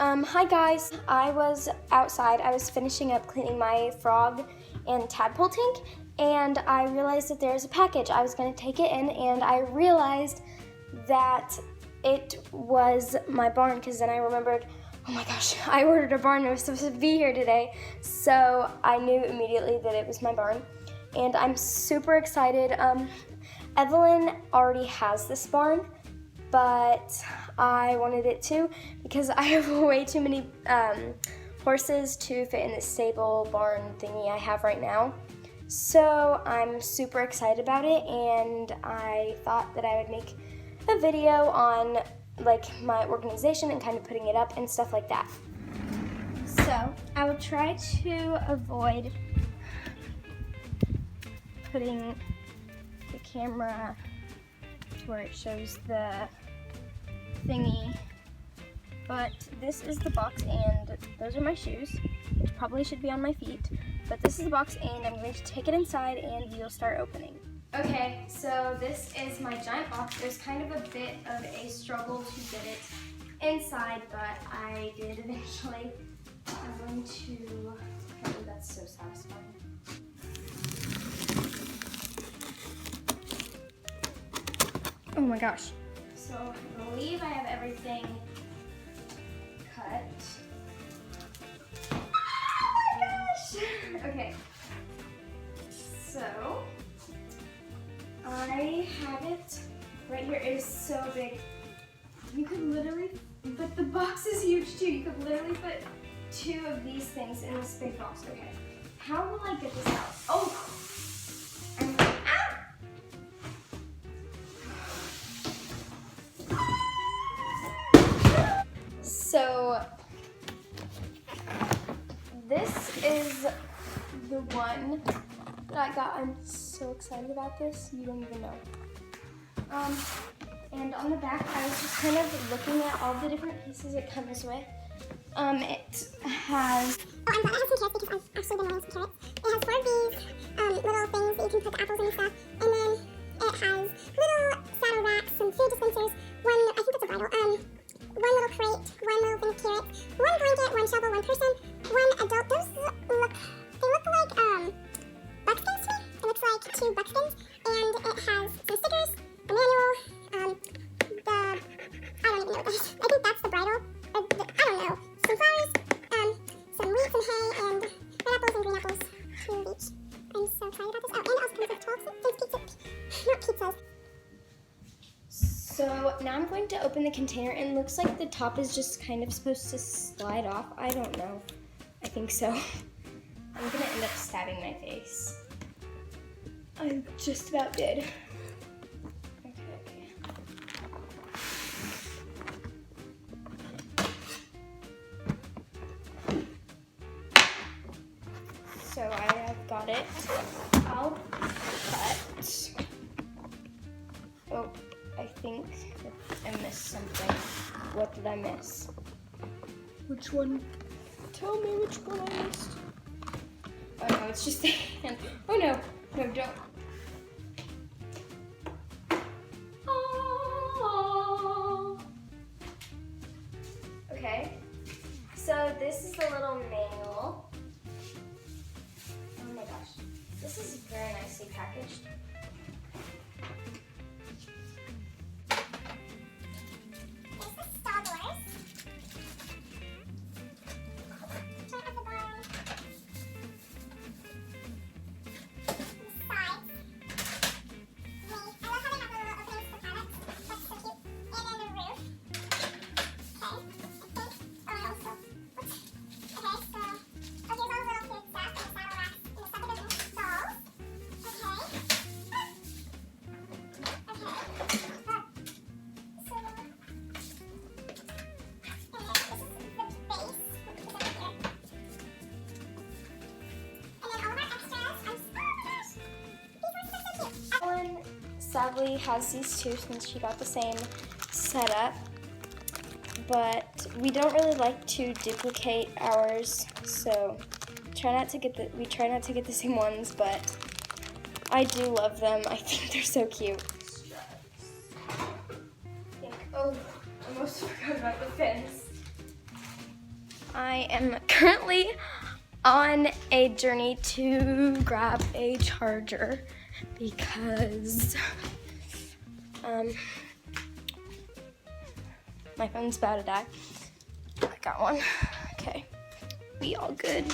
Hi guys, I was outside. I was finishing up cleaning my frog and tadpole tank, and I realized that there's a package. I was gonna take it in, and I realized that it was my barn, because then I remembered, oh my gosh, I ordered a barn. It was supposed to be here today, so I knew immediately that it was my barn, and I'm super excited. Evelyn already has this barn, but I wanted it too because I have way too many horses to fit in the stable barn thingy I have right now. So I'm super excited about it, and I thought that I would make a video on like my organization and kind of putting it up and stuff like that. So I will try to avoid putting the camera to where it shows the thingy, but this is the box, and those are my shoes, which probably should be on my feet, but this is the box, and I'm going to take it inside and we'll start opening. Okay, so this is my giant box. It was kind of a bit of a struggle to get it inside, but I did eventually. I'm going to, oh, that's so satisfying. Oh my gosh. So I believe I have everything cut. Oh my gosh! Okay. So I have it right here. It is so big. You could literally, but the box is huge too. You could literally put 2 of these things in this big box. Okay. How will I get this out? Oh! So this is the one that I got. I'm so excited about this. You don't even know. And on the back, I was just kind of looking at all the different pieces it comes with. It has. Oh, I'm glad it has some carrots because I've actually been wanting some carrots. It has 4 of these little things that you can put the apples in and stuff. And then it has little saddle racks, some food dispensers, I think that's a bridle. 1 little crate, 1 little thing of carrots, 1 blanket, 1 shovel, 1 person, 1 adult. Those look like buckskins to me. It looks like 2 buckskins, and it has some stickers, a manual, I don't even know what that is. I think that's the bridle, I don't know. Some flowers, some wheat, some hay, and red apples and green apples, 2 of each. I'm so excited about this. Oh, and it also comes with 12 things, not pizzas. So now I'm going to open the container, and it looks like the top is just kind of supposed to slide off. I don't know. I think so. I'm gonna end up stabbing my face. I just about did. Okay. So I have got it. I'll cut. Oh. I think I missed something. What did I miss? Which one? Tell me which one I missed. Oh no, it's just the hand. Oh no, no, don't. Oh. Okay, so this is the little manual. Oh my gosh, this is very nicely packaged. Sadly has these 2 since she got the same setup, but we don't really like to duplicate ours, so we try not to get the same ones, but I do love them. I think they're so cute. Oh, I almost forgot about the fins. I am currently on a journey to grab a charger because my phone's about to die. I got one. Okay, we all good.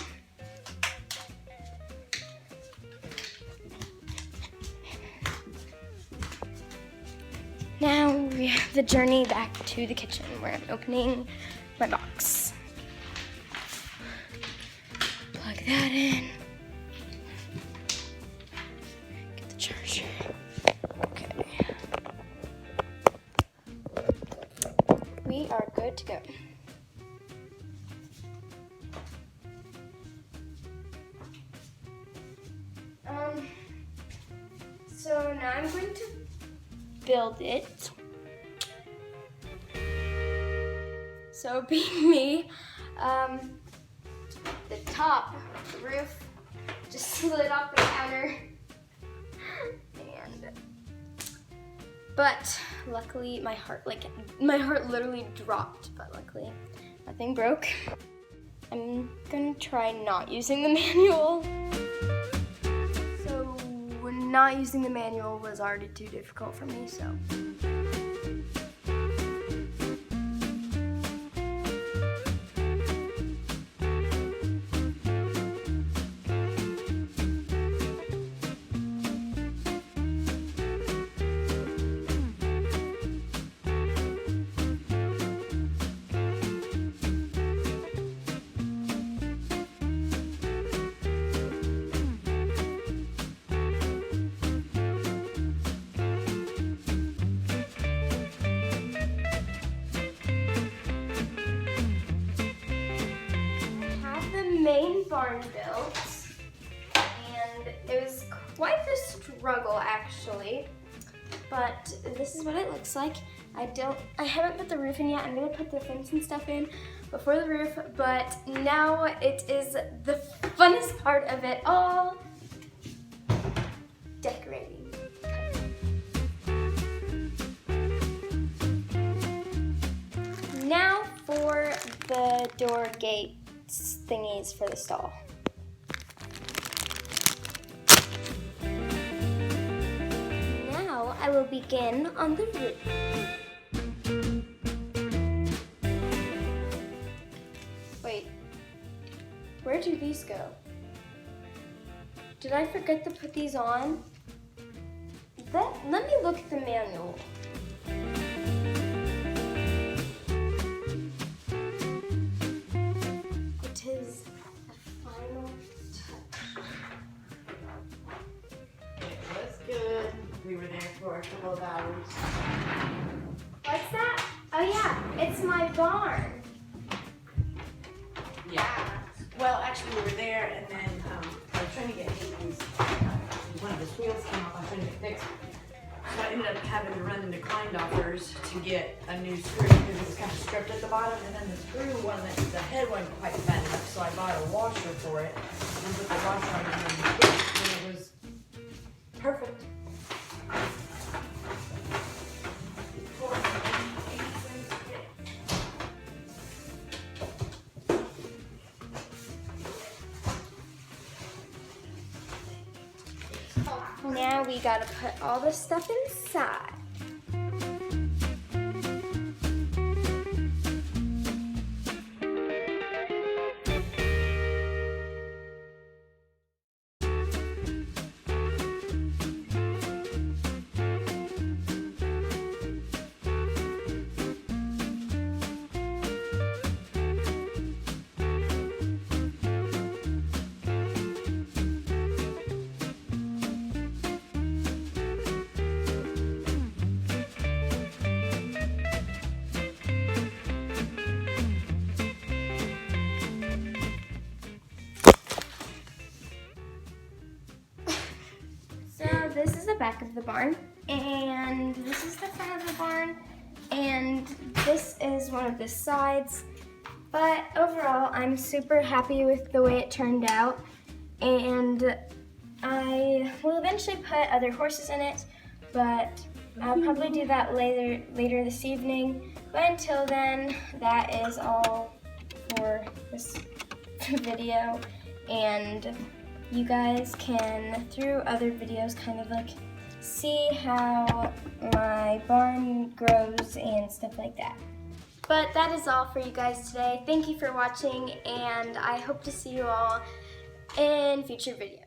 Now we have the journey back to the kitchen where I'm opening my box. Plug that in. Get the charger. Okay. We are good to go. So now I'm going to build it. So being me, the top, the roof, just slid off the counter. But luckily my heart literally dropped, but luckily nothing broke. I'm gonna try not using the manual. So not using the manual was already too difficult for me, so. Main barn built, and it was quite the struggle actually, but this is what it looks like. I haven't put the roof in yet. I'm gonna put the fence and stuff in before the roof, but now it is the funnest part of it all, decorating. Now for the door gate thingies for the stall. Now I will begin on the roof. Wait, where do these go? Did I forget to put these on? Let me look at the manual. Is a final touch. It was good. We were there for a couple of hours. What's that? Oh yeah, it's my barn. Yeah. Well, actually, we were there, and then I was trying to get Haylee's, one of his wheels came off. I was trying to get fixed. So I ended up having to run into Kleindoffers to get a new screw because it was kind of stripped at the bottom, and then the screw one, the head wasn't quite fat enough, so I bought a washer for it and put the washer on it, and it was perfect. Now we gotta put all the stuff inside. This is the back of the barn, and this is the front of the barn, and this is one of the sides. But overall, I'm super happy with the way it turned out, and I will eventually put other horses in it, but I'll probably do that later this evening. But until then, that is all for this video, and you guys can, through other videos, kind of like see how my barn grows and stuff like that. But that is all for you guys today. Thank you for watching, and I hope to see you all in future videos.